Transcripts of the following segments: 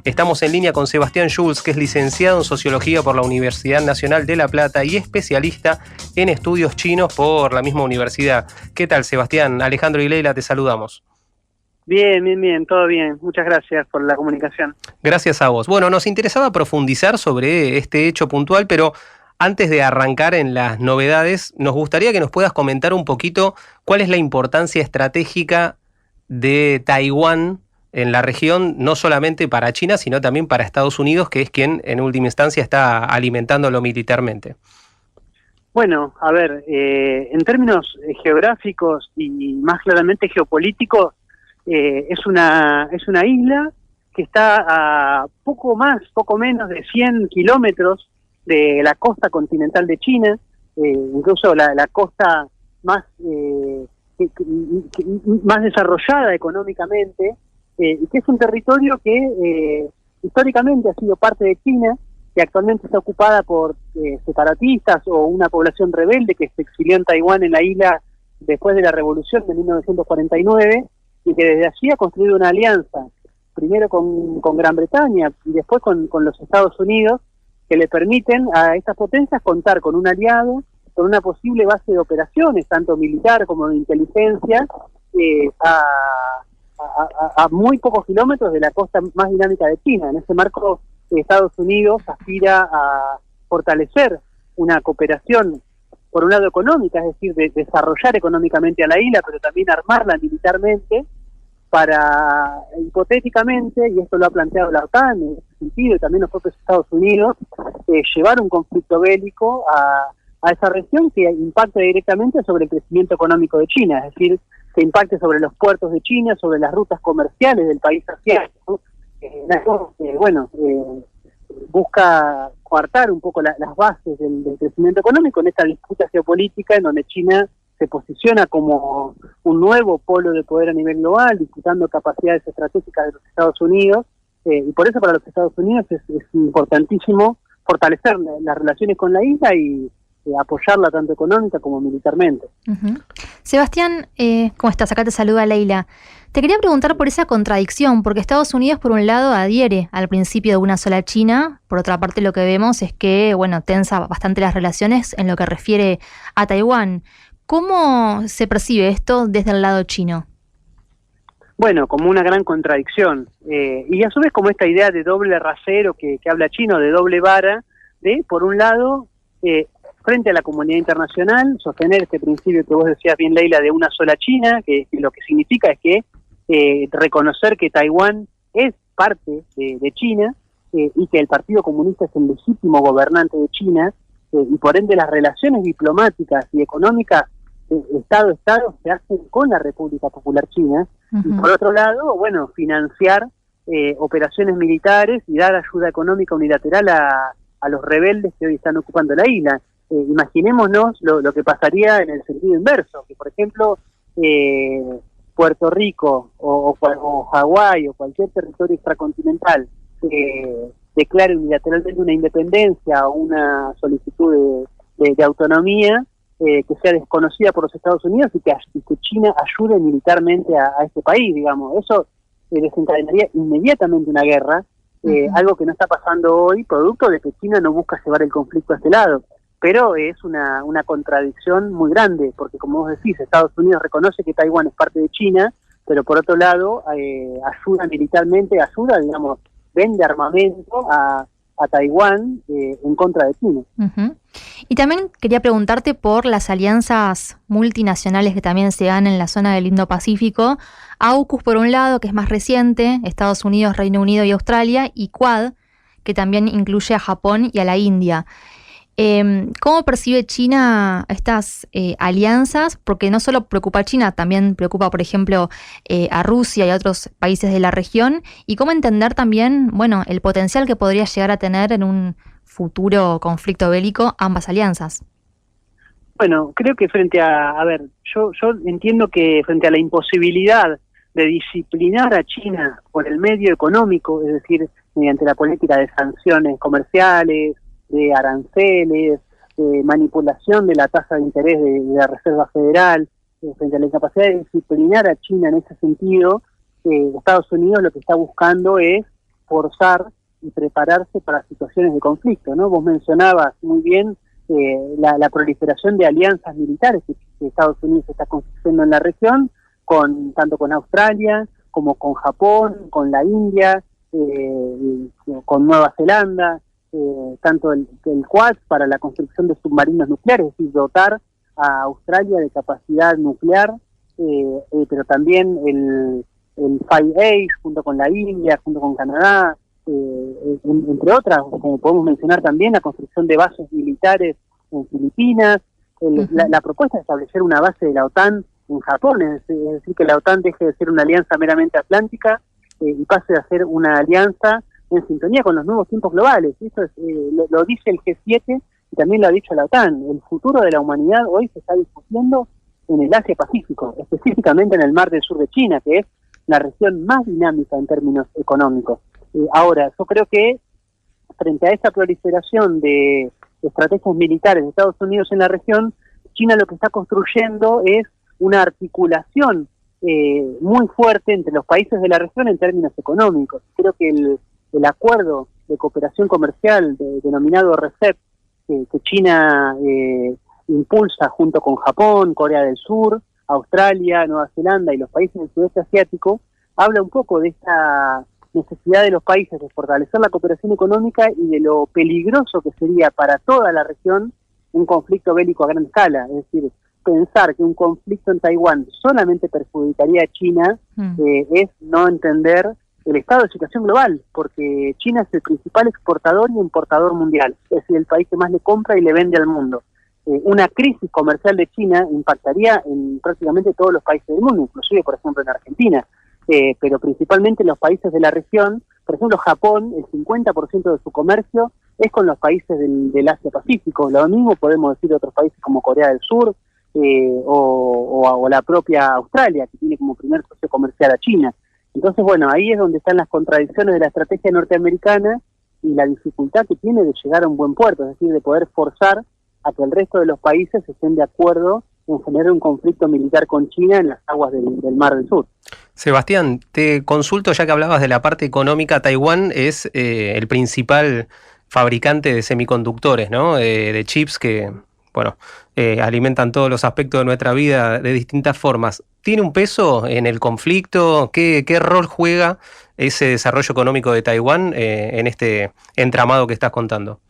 Estamos en línea con Sebastián Schulz, que es licenciado en Sociología por la Universidad Nacional de La Plata y especialista en estudios chinos por la misma universidad. ¿Qué tal, Sebastián? Alejandro y Leila, te saludamos. Bien, todo bien. Muchas gracias por la comunicación. Gracias a vos. Bueno, nos interesaba profundizar sobre este hecho puntual, pero antes de arrancar en las novedades, nos gustaría que nos puedas comentar un poquito cuál es la importancia estratégica de Taiwán en la región, no solamente para China, sino también para Estados Unidos, que es quien en última instancia está alimentándolo militarmente. Bueno, a ver, en términos geográficos y más claramente geopolíticos, es una isla que está a poco menos de 100 kilómetros de la costa continental de China, incluso la costa más desarrollada económicamente, y que es un territorio que históricamente ha sido parte de China, que actualmente está ocupada por separatistas o una población rebelde que se exilió en Taiwán, en la isla, después de la revolución de 1949, y que desde allí ha construido una alianza, primero con Gran Bretaña y después con los Estados Unidos, que le permiten a estas potencias contar con un aliado, con una posible base de operaciones, tanto militar como de inteligencia, a muy pocos kilómetros de la costa más dinámica de China. En ese marco, Estados Unidos aspira a fortalecer una cooperación, por un lado económica, es decir, de desarrollar económicamente a la isla, pero también armarla militarmente, para hipotéticamente, y esto lo ha planteado la OTAN en ese sentido, y también los propios Estados Unidos, llevar un conflicto bélico a esa región que impacte directamente sobre el crecimiento económico de China, es decir, que impacte sobre los puertos de China, sobre las rutas comerciales del país asiático, busca coartar un poco las bases del crecimiento económico en esta disputa geopolítica en donde China se posiciona como un nuevo polo de poder a nivel global, disputando capacidades estratégicas de los Estados Unidos, y por eso para los Estados Unidos es importantísimo fortalecer las relaciones con la isla y apoyarla tanto económica como militarmente. Uh-huh. Sebastián, ¿cómo estás? Acá te saluda Leila. Te quería preguntar por esa contradicción, porque Estados Unidos, por un lado, adhiere al principio de una sola China, por otra parte lo que vemos es que, tensa bastante las relaciones en lo que refiere a Taiwán. ¿Cómo se percibe esto desde el lado chino? Bueno, como una gran contradicción, y a su vez como esta idea de doble rasero que habla chino, de doble vara, de, por un lado, frente a la comunidad internacional, sostener este principio que vos decías bien, Leila, de una sola China, que lo que significa es que reconocer que Taiwán es parte de China, y que el Partido Comunista es el legítimo gobernante de China, y por ende las relaciones diplomáticas y económicas Estado-Estado se hacen con la República Popular China, uh-huh. Y por otro lado, financiar operaciones militares y dar ayuda económica unilateral a los rebeldes que hoy están ocupando la isla. Imaginémonos lo que pasaría en el sentido inverso, que por ejemplo Puerto Rico o Hawái o cualquier territorio extracontinental declare unilateralmente una independencia o una solicitud de autonomía que sea desconocida por los Estados Unidos y que China ayude militarmente a este país, digamos. Eso desencadenaría inmediatamente una guerra, algo que no está pasando hoy, producto de que China no busca llevar el conflicto a este lado. Pero es una contradicción muy grande, porque como vos decís, Estados Unidos reconoce que Taiwán es parte de China, pero por otro lado ayuda militarmente, vende armamento a Taiwán en contra de China. Uh-huh. Y también quería preguntarte por las alianzas multinacionales que también se dan en la zona del Indo-Pacífico. AUKUS por un lado, que es más reciente, Estados Unidos, Reino Unido y Australia, y QUAD, que también incluye a Japón y a la India. ¿Cómo percibe China estas alianzas? Porque no solo preocupa a China, también preocupa, por ejemplo, a Rusia y a otros países de la región. Y cómo entender también, el potencial que podría llegar a tener en un futuro conflicto bélico ambas alianzas. Bueno, creo que yo entiendo que frente a la imposibilidad de disciplinar a China por el medio económico, es decir, mediante la política de sanciones comerciales, de aranceles, de manipulación de la tasa de interés de la Reserva Federal, frente a la incapacidad de disciplinar a China en ese sentido, Estados Unidos lo que está buscando es forzar y prepararse para situaciones de conflicto, ¿no? Vos mencionabas muy bien la proliferación de alianzas militares que Estados Unidos está construyendo en la región, tanto con Australia como con Japón, con la India, con Nueva Zelanda, tanto el Quad para la construcción de submarinos nucleares, es decir, dotar a Australia de capacidad nuclear, pero también el Five Eyes junto con la India, junto con Canadá, entre otras, como podemos mencionar también la construcción de bases militares en Filipinas, la propuesta de establecer una base de la OTAN en Japón, es decir, que la OTAN deje de ser una alianza meramente atlántica y pase a ser una alianza en sintonía con los nuevos tiempos globales. Esto lo dice el G7 y también lo ha dicho la OTAN. El futuro de la humanidad hoy se está discutiendo en el Asia-Pacífico, específicamente en el Mar del Sur de China, que es la región más dinámica en términos económicos. Ahora, yo creo que frente a esta proliferación de estrategias militares de Estados Unidos en la región, China lo que está construyendo es una articulación muy fuerte entre los países de la región en términos económicos. Creo que el acuerdo de cooperación comercial denominado RCEP, que China impulsa junto con Japón, Corea del Sur, Australia, Nueva Zelanda y los países del sudeste asiático, habla un poco de esta necesidad de los países de fortalecer la cooperación económica y de lo peligroso que sería para toda la región un conflicto bélico a gran escala. Es decir, pensar que un conflicto en Taiwán solamente perjudicaría a China es no entender el estado de situación global, porque China es el principal exportador y importador mundial, es decir, el país que más le compra y le vende al mundo. Una crisis comercial de China impactaría en prácticamente todos los países del mundo, inclusive, por ejemplo, en Argentina, pero principalmente en los países de la región. Por ejemplo, Japón, el 50% de su comercio es con los países del Asia-Pacífico. Lo mismo podemos decir de otros países como Corea del Sur o la propia Australia, que tiene como primer socio comercial a China. Entonces, bueno, ahí es donde están las contradicciones de la estrategia norteamericana y la dificultad que tiene de llegar a un buen puerto, es decir, de poder forzar a que el resto de los países estén de acuerdo en generar un conflicto militar con China en las aguas del Mar del Sur. Sebastián, te consulto, ya que hablabas de la parte económica. Taiwán es el principal fabricante de semiconductores, ¿no? De chips que, bueno, alimentan todos los aspectos de nuestra vida de distintas formas. ¿Tiene un peso en el conflicto? ¿Qué rol juega ese desarrollo económico de Taiwán en este entramado que estás contando?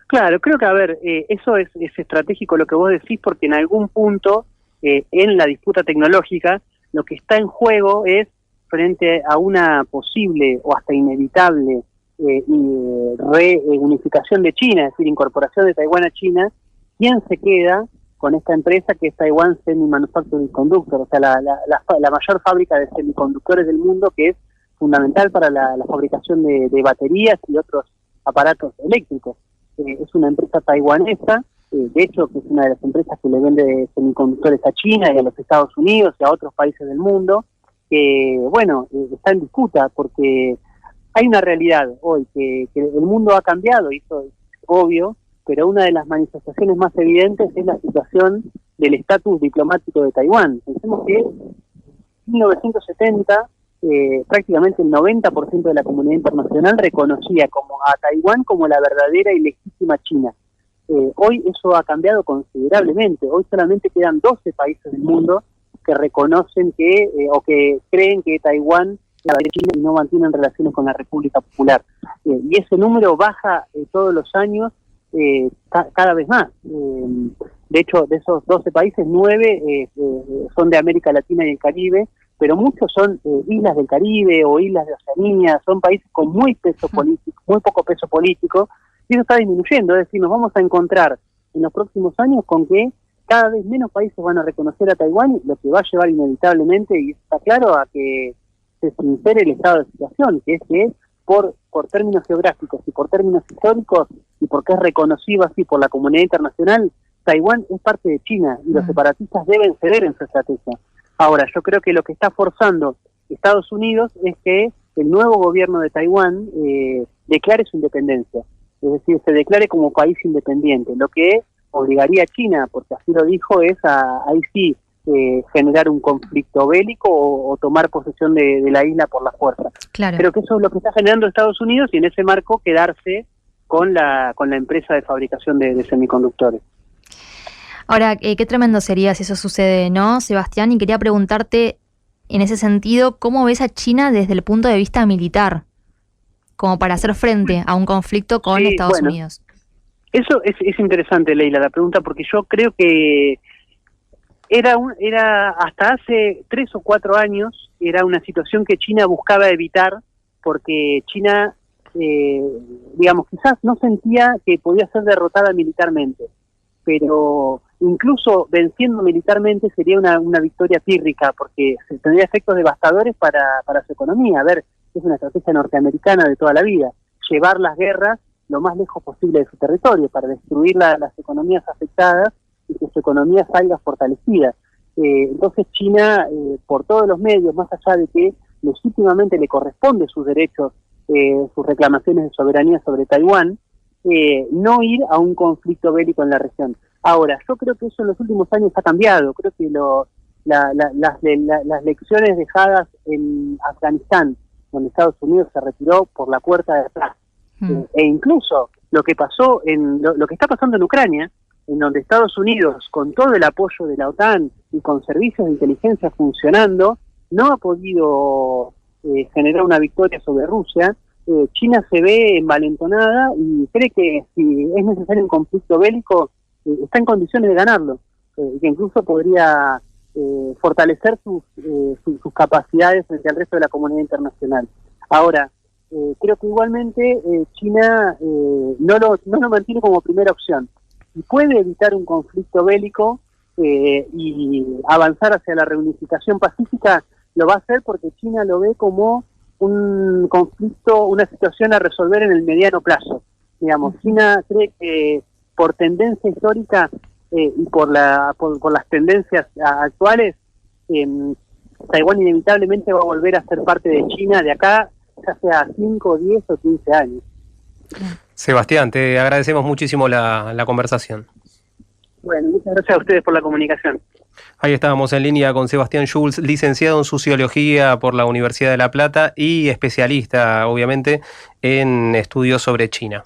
Claro, creo que, a ver, eso es estratégico lo que vos decís, porque en algún punto, en la disputa tecnológica, lo que está en juego es, frente a una posible o hasta inevitable reunificación de China, es decir, incorporación de Taiwán a China, ¿quién se queda con esta empresa que es Taiwan Semi Manufacturing Conductor? O sea, la mayor fábrica de semiconductores del mundo, que es fundamental para la fabricación de baterías y otros aparatos eléctricos. Es una empresa taiwanesa, de hecho, que es una de las empresas que le vende semiconductores a China y a los Estados Unidos y a otros países del mundo, que, bueno, está en disputa porque hay una realidad hoy, que el mundo ha cambiado, y eso es obvio, pero una de las manifestaciones más evidentes es la situación del estatus diplomático de Taiwán. Pensemos que en 1970 prácticamente el 90% de la comunidad internacional reconocía a Taiwán como la verdadera y legítima China. Hoy eso ha cambiado considerablemente. Hoy solamente quedan 12 países del mundo que reconocen o que creen que Taiwán es la verdadera China y no mantienen relaciones con la República Popular. Y ese número baja todos los años cada vez más. De hecho, de esos 12 países, 9 son de América Latina y el Caribe, pero muchos son islas del Caribe o islas de Oceanía, son países con muy poco peso político, y eso está disminuyendo. Es decir, nos vamos a encontrar en los próximos años con que cada vez menos países van a reconocer a Taiwán, lo que va a llevar inevitablemente, y está claro, a que se sincere el estado de situación, que es que por términos geográficos y por términos históricos, y porque es reconocido así por la comunidad internacional, Taiwán es parte de China, y los separatistas deben ceder en su estrategia. Ahora, yo creo que lo que está forzando Estados Unidos es que el nuevo gobierno de Taiwán declare su independencia, es decir, se declare como país independiente, lo que obligaría a China, porque así lo dijo, es ahí sí generar un conflicto bélico o tomar posesión de la isla por la fuerza. Claro. Creo que eso es lo que está generando Estados Unidos y en ese marco quedarse con la empresa de fabricación de semiconductores. Ahora, qué tremendo sería si eso sucede, ¿no, Sebastián? Y quería preguntarte, en ese sentido, ¿cómo ves a China desde el punto de vista militar? Como para hacer frente a un conflicto con Estados Unidos. Eso es interesante, Leila, la pregunta, porque yo creo que era hasta hace 3 o 4 años, era una situación que China buscaba evitar, porque China, digamos, quizás no sentía que podía ser derrotada militarmente, pero incluso venciendo militarmente sería una victoria pírrica, porque tendría efectos devastadores para su economía. A ver, es una estrategia norteamericana de toda la vida, llevar las guerras lo más lejos posible de su territorio, para destruir las economías afectadas y que su economía salga fortalecida. Entonces China, por todos los medios, más allá de que legítimamente le corresponde sus derechos, sus reclamaciones de soberanía sobre Taiwán, no ir a un conflicto bélico en la región. Ahora, yo creo que eso en los últimos años ha cambiado. Creo que las lecciones dejadas en Afganistán, donde Estados Unidos se retiró por la puerta de atrás, e incluso lo que pasó lo que está pasando en Ucrania, en donde Estados Unidos, con todo el apoyo de la OTAN y con servicios de inteligencia funcionando, no ha podido generar una victoria sobre Rusia. China se ve envalentonada y cree que si es necesario un conflicto bélico, está en condiciones de ganarlo, que incluso podría fortalecer sus capacidades frente al resto de la comunidad internacional. Ahora, creo que igualmente China no lo mantiene como primera opción. Y puede evitar un conflicto bélico y avanzar hacia la reunificación pacífica, lo va a hacer porque China lo ve como un conflicto, una situación a resolver en el mediano plazo. Digamos, China cree que por tendencia histórica y por las tendencias actuales, Taiwán inevitablemente va a volver a ser parte de China de acá, ya sea 5, 10 o 15 años. Sebastián, te agradecemos muchísimo la conversación. Bueno, muchas gracias a ustedes por la comunicación. Ahí estábamos en línea con Sebastián Schulz, licenciado en Sociología por la Universidad de La Plata y especialista, obviamente, en estudios sobre China.